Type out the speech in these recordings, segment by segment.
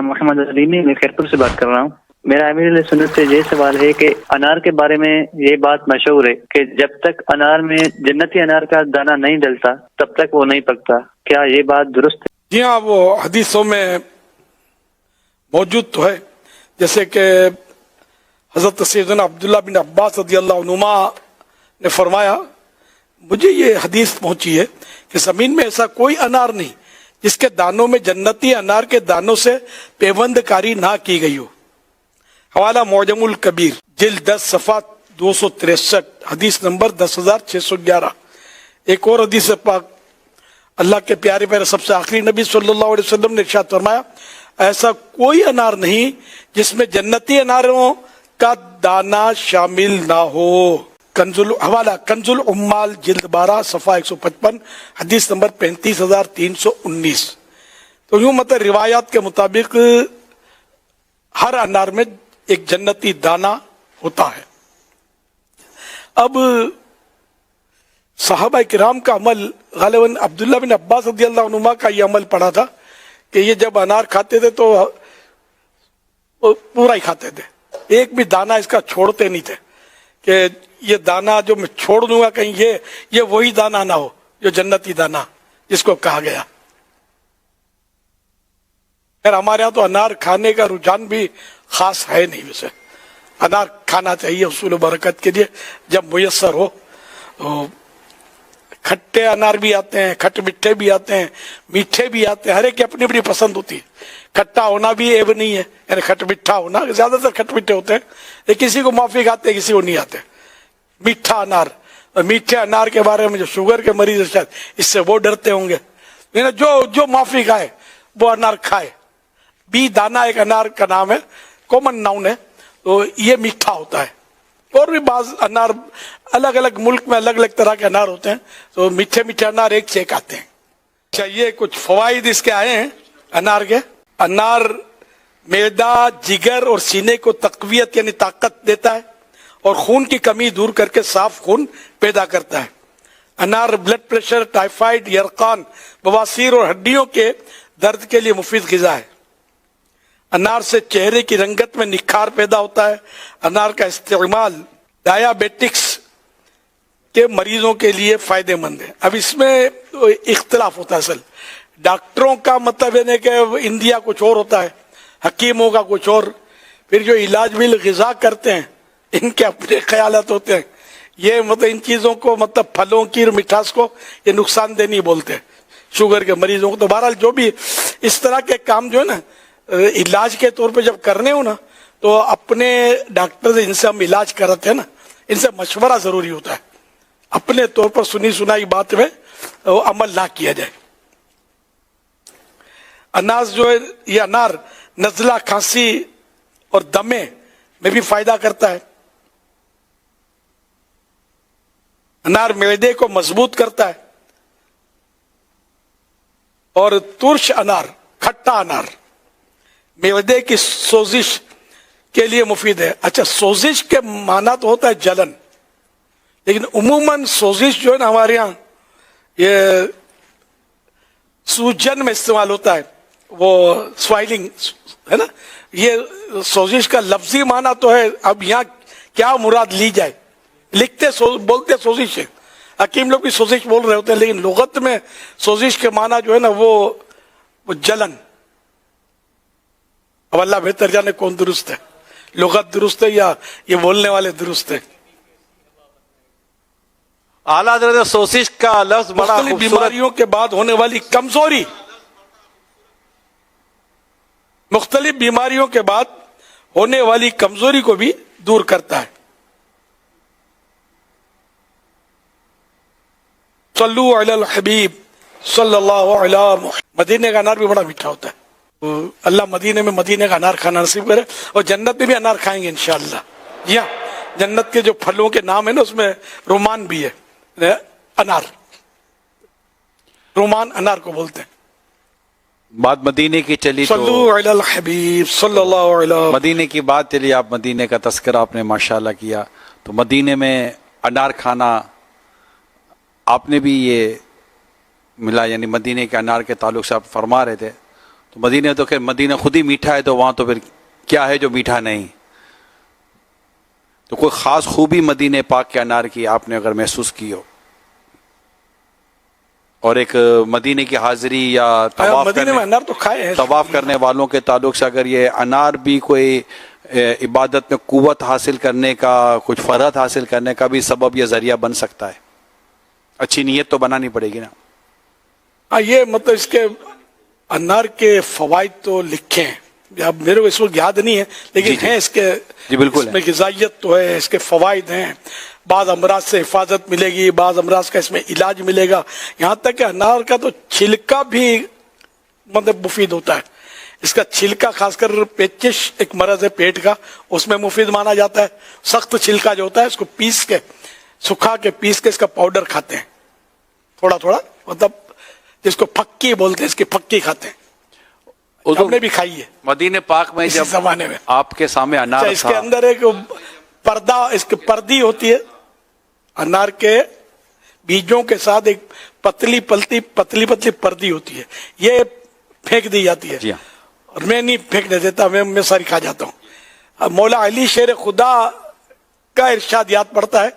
نام محمد علیمی، میں خیرپور سے بات کر رہا ہوں۔ میرا امیر علیہ سنت سے یہ سوال ہے کہ انار کے بارے میں یہ بات مشہور ہے کہ جب تک انار میں جنتی انار کا دانہ نہیں ڈلتا تب تک وہ نہیں پکتا، کیا یہ بات درست ہے؟ جی ہاں، وہ حدیثوں میں موجود تو ہے، جیسے کہ حضرت سیدنا عبداللہ بن عباس رضی اللہ عنہما نے فرمایا، مجھے یہ حدیث پہنچی ہے کہ زمین میں ایسا کوئی انار نہیں جس کے دانوں میں جنتی انار کے دانوں سے پیوند کاری نہ کی گئی ہو۔ حوالہ معجم الکبیر، جلد 10 صفحہ 263، حدیث نمبر 10611۔ ایک اور حدیث پاک اللہ کے پیارے پیارے سب سے آخری نبی صلی اللہ علیہ وسلم نے ارشاد فرمایا، ایسا کوئی انار نہیں جس میں جنتی اناروں کا دانہ شامل نہ ہو۔ حوالہ کنز العمال، جلد 12 صفحہ 155، حدیث نمبر 35319۔ تو یوں مطلب روایات کے مطابق ہر انار میں ایک جنتی دانہ ہوتا ہے۔ اب صحابہ کرام کا عمل، غالباً عبداللہ بن عباس رضی اللہ عنہما کا یہ عمل پڑا تھا کہ یہ جب انار کھاتے تھے تو پورا ہی کھاتے تھے، ایک بھی دانہ اس کا چھوڑتے نہیں تھے کہ یہ دانہ جو میں چھوڑ دوں گا کہیں یہ وہی دانہ نہ ہو جو جنتی دانہ جس کو کہا گیا۔ خیر ہمارے ہاں تو انار کھانے کا رجحان بھی خاص ہے نہیں، ویسے انار کھانا چاہیے حصول و برکت کے لیے جب میسر ہو۔ کھٹے انار بھی آتے ہیں، کھٹ میٹھے بھی آتے ہیں، میٹھے بھی آتے ہیں، ہر ایک کی اپنی اپنی پسند ہوتی ہے۔ کھٹا ہونا بھی عیب نہیں ہے، یعنی کھٹ میٹھا ہونا، زیادہ تر کھٹ میٹھے ہوتے ہیں، لیکن کسی کو موافق آتے ہیں کسی کو نہیں آتے۔ میٹھا انار، اور میٹھے انار کے بارے میں جو شوگر کے مریض ہیں شاید اس سے وہ ڈرتے ہوں گے، یعنی جو موافق آئے وہ انار کھائے۔ بی دانہ ایک انار کا نام ہے، کامن ناؤن ہے، تو یہ میٹھا ہوتا ہے۔ اور بھی بعض انار الگ الگ ملک میں الگ الگ طرح کے انار ہوتے ہیں، تو میٹھے میٹھے انار ایک سے ایک آتے ہیں۔ اچھا، یہ کچھ فوائد اس کے آئے ہیں انار کے۔ انار معدہ، جگر اور سینے کو تقویت یعنی طاقت دیتا ہے اور خون کی کمی دور کر کے صاف خون پیدا کرتا ہے۔ انار بلڈ پریشر، ٹائیفائیڈ، یرقان، بواسیر اور ہڈیوں کے درد کے لیے مفید غذا ہے۔ انار سے چہرے کی رنگت میں نکھار پیدا ہوتا ہے۔ انار کا استعمال ڈائیابیٹکس کے مریضوں کے لیے فائدہ مند ہے۔ اب اس میں اختلاف ہوتا ہے، اصل ڈاکٹروں کا مطلب ہے کہ انڈیا کچھ اور ہوتا ہے، حکیموں کا کچھ اور، پھر جو علاج بالغذا کرتے ہیں ان کے اپنے خیالات ہوتے ہیں۔ یہ مطلب ان چیزوں کو مطلب پھلوں کی مٹھاس کو یہ نقصان دہ نہیں بولتے شوگر کے مریضوں کو۔ تو بہرحال جو بھی اس طرح کے کام جو ہے نا علاج کے طور پہ جب کرنے ہو نا، تو اپنے ڈاکٹر سے جن سے ہم علاج کراتے ہیں نا ان سے مشورہ ضروری ہوتا ہے، اپنے طور پر سنی سنائی بات میں عمل نہ کیا جائے۔ انار جو ہے، یہ انار نزلہ، کھانسی اور دمے میں بھی فائدہ کرتا ہے۔ انار معدے کو مضبوط کرتا ہے۔ اور ترش انار، کھٹا انار معدے کی سوزش کے لیے مفید ہے۔ اچھا، سوزش کے معنی تو ہوتا ہے جلن، لیکن عموماً سوزش جو ہے نا ہمارے یہاں یہ سوجن میں استعمال ہوتا ہے، وہ سوائلنگ ہے نا، یہ سوزش کا لفظی معنی تو ہے، اب یہاں کیا مراد لی جائے، لکھتے بولتے سوزش ہے، حکیم لوگ بھی سوزش بول رہے ہوتے ہیں، لیکن لغت میں سوزش کے معنی جو ہے نا وہ جلن۔ اب اللہ بہتر جانے کون درست ہے، لغت درست ہے یا یہ بولنے والے درست ہے۔ اعلیٰ حضرت سوزش کا لفظ بڑا مختلف خوبصورت، بیماریوں کے بعد ہونے والی کمزوری، مختلف بیماریوں کے بعد ہونے والی کمزوری کو بھی دور کرتا ہے۔ صلو علی الحبیب صلی اللہ علیہ محمد۔ مدینے کا انار بھی بڑا میٹھا ہوتا ہے، اللہ مدینے میں مدینے کا انار کھانا نصیب کرے، اور جنت میں بھی انار کھائیں گے انشاءاللہ۔ جی ہاں، جنت کے جو پھلوں کے نام ہیں نا اس میں رومان بھی ہے، انار، رومان انار کو بولتے ہیں۔ بات مدینے کی چلی تو صلو علی الحبیب صلی اللہ علیہ۔ مدینے کی بات چلی، آپ مدینے کا تذکرہ آپ نے ماشاءاللہ کیا، تو مدینے میں انار کھانا آپ نے بھی یہ ملا، یعنی مدینے کے انار کے تعلق سے آپ فرما رہے تھے، تو مدینے تو خیر مدینہ خود ہی میٹھا ہے، تو وہاں تو پھر کیا ہے جو میٹھا نہیں؟ تو کوئی خاص خوبی مدینہ پاک کے انار کی آپ نے اگر محسوس کی ہو، اور ایک مدینے کی حاضری یا مدینے میں انار تو کھائے ہیں، طواف کرنے والوں کے تعلق سے اگر یہ انار بھی کوئی عبادت میں قوت حاصل کرنے کا، کچھ فرحت حاصل کرنے کا بھی سبب یا ذریعہ بن سکتا ہے، اچھی نیت تو بنانی پڑے گی نا۔ ہاں یہ مطلب اس کے انار کے فوائد تو لکھے ہیں، اب میرے کو اس وقت یاد نہیں ہے، لیکن ہیں اس کے، جی بالکل اس میں غذائیت تو ہے، اس کے فوائد ہیں، بعض امراض سے حفاظت ملے گی، بعض امراض کا اس میں علاج ملے گا، یہاں تک کہ انار کا تو چھلکا بھی مطلب مفید ہوتا ہے، اس کا چھلکا خاص کر پیچش ایک مرض ہے پیٹ کا، اس میں مفید مانا جاتا ہے، سخت چھلکا جو ہوتا ہے اس کو پیس کے، سکھا کے پیس کے اس کا پاؤڈر کھاتے ہیں تھوڑا تھوڑا، مطلب جس کو پھکی بولتے ہیں، اس کی پھکی کھاتے ہیں، ہم نے بھی کھائی ہے مدینہ پاک میں جب زمانے میں۔ آپ کے سامنے انار اس کے تھا، اندر ایک پردہ، اس کی پردی ہوتی ہے انار کے بیجوں کے ساتھ، ایک پتلی پتلی پردی ہوتی ہے، یہ پھینک دی جاتی ہے، جی ہاں، اور میں نہیں پھینکنے دیتا، میں ساری کھا جاتا ہوں۔ اب مولا علی شیر خدا کا ارشاد یاد پڑتا ہے،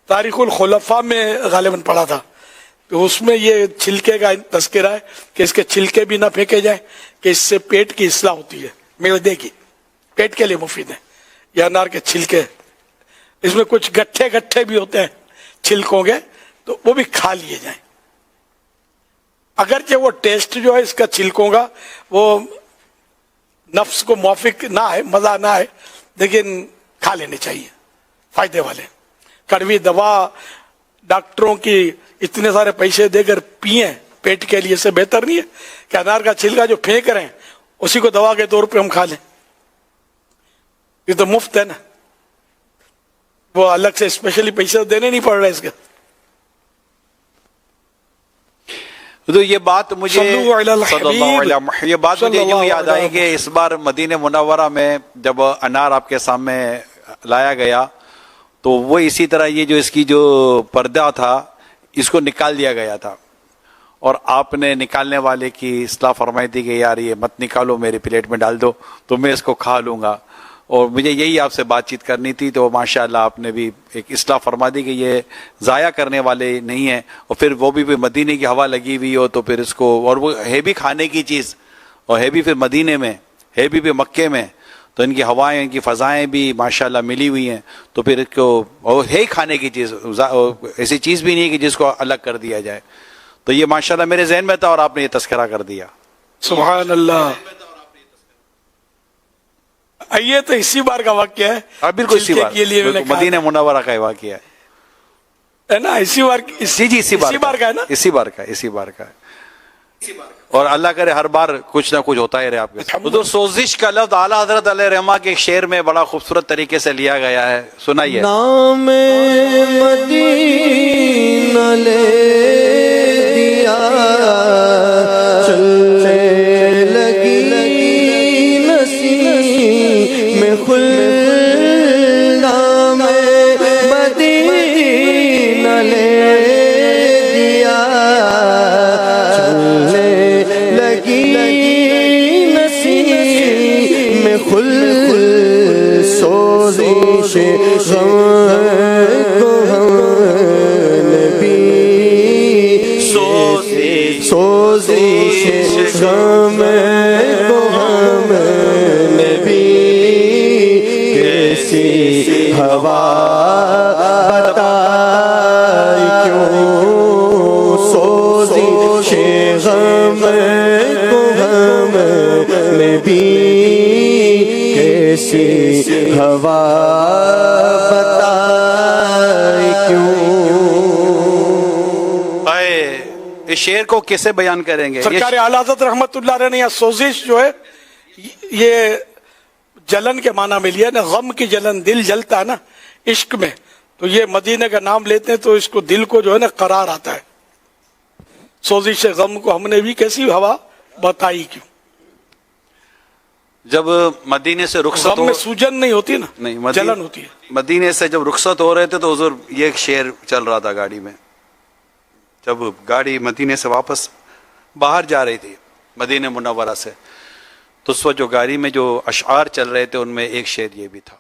تاریخ الخلفاء میں غالباً پڑھا تھا، تو اس میں یہ چھلکے کا تذکرہ ہے کہ اس کے چھلکے بھی نہ پھینکے جائیں، کہ اس سے پیٹ کی اصلاح ہوتی ہے، معدے کی، پیٹ کے لیے مفید ہے یہ انار کے چھلکے۔ اس میں کچھ گٹھے بھی ہوتے ہیں چھلکوں کے، تو وہ بھی کھا لیے جائیں، اگرچہ وہ ٹیسٹ جو ہے اس کا چھلکوں کا وہ نفس کو موافق نہ ہے، مزہ نہ ہے، لیکن کھا لینے چاہیے، فائدے والے۔ کڑوی دوا ڈاکٹروں کی اتنے سارے پیسے دے کر پئیں پیٹ کے لیے، اس سے بہتر نہیں ہے کہ انار کا چھلکا جو پھینک رہے ہیں اسی کو دوا کے طور پہ ہم کھا لیں، یہ تو مفت ہے نا، وہ الگ سے اسپیشلی پیسے دینے نہیں پڑ رہے اس کے۔ تو یہ بات مجھے صلو علی الحبیب، یہ بات مجھے صلی یوں اللہ یاد آئی علیہ کہ اس بار مدینہ منورہ میں جب انار آپ کے سامنے لایا گیا تو وہ اسی طرح یہ جو اس کی جو پردہ تھا اس کو نکال دیا گیا تھا، اور آپ نے نکالنے والے کی اصلاح فرمائی تھی کہ یار یہ مت نکالو، میری پلیٹ میں ڈال دو تو میں اس کو کھا لوں گا، اور مجھے یہی آپ سے بات چیت کرنی تھی، تو ماشاءاللہ آپ نے بھی ایک اصلاح فرما دی کہ یہ ضائع کرنے والے نہیں ہیں، اور پھر وہ بھی مدینے کی ہوا لگی ہوئی ہو تو پھر اس کو، اور وہ ہے بھی کھانے کی چیز، اور ہے بھی پھر مدینے میں، ہے بھی مکے میں، تو ان کی ہوائیں، ان کی فضائیں بھی ماشاءاللہ ملی ہوئی ہیں، تو پھر اس کو، اور ہے ہی کھانے کی چیز، ایسی چیز بھی نہیں کہ جس کو الگ کر دیا جائے، تو یہ ماشاءاللہ میرے ذہن میں تھا اور آپ نے یہ تذکرہ کر دیا۔ سبحان اللہ، یہ تو اسی بار کا واقعہ ہے، بالکل اسی بار کے لیے میں نے کہا مدینہ منورہ کا واقعہ ہے نا، اسی بار، جی اسی بار کا ہے نا، اسی بار کا ہے، اور اللہ کرے ہر بار کچھ نہ کچھ ہوتا ہی رہے آپ کے ساتھ۔ تو سوزش کا لفظ اعلیٰ حضرت علیہ رحمہ کے ایک شعر میں بڑا خوبصورت طریقے سے لیا گیا ہے، سنائیے۔ نام مدینہ لے دیا، چلنے لگی نسیم میں خل، نام مدینہ لے دیا، چلنے لگی نسیم میں خل، سوزش غم کو ہم نبی، سوزش غم کو ہم نبی، کیسی ہوا بتائی کیوں، سوزش غم کو ہم نبی، کیسی ہوا بتائی کیوں۔ اس شعر کو کیسے بیان کریں گے؟ سرکار اعلیٰ حضرت رحمت اللہ علیہ نے یہ سوزش جو ہے یہ جلن کے معنی میں لیا نا، غم کی جلن، دل جلتا ہے نا عشق میں، تو یہ مدینے کا نام لیتے ہیں تو اس کو دل کو جو ہے نا قرار آتا ہے۔ سوزش غم کو ہم نے بھی کیسی ہوا بتائی کیوں، جب مدینے سے رخصت غم میں سوجن نہیں ہوتی نا، نہیں، جلن ہوتی ہے۔ مدینے سے جب رخصت ہو رہے تھے تو حضور یہ ایک شعر چل رہا تھا گاڑی میں، جب گاڑی مدینے سے واپس باہر جا رہی تھی مدینہ منورہ سے، تو اس وقت جو گاڑی میں جو اشعار چل رہے تھے ان میں ایک شعر یہ بھی تھا.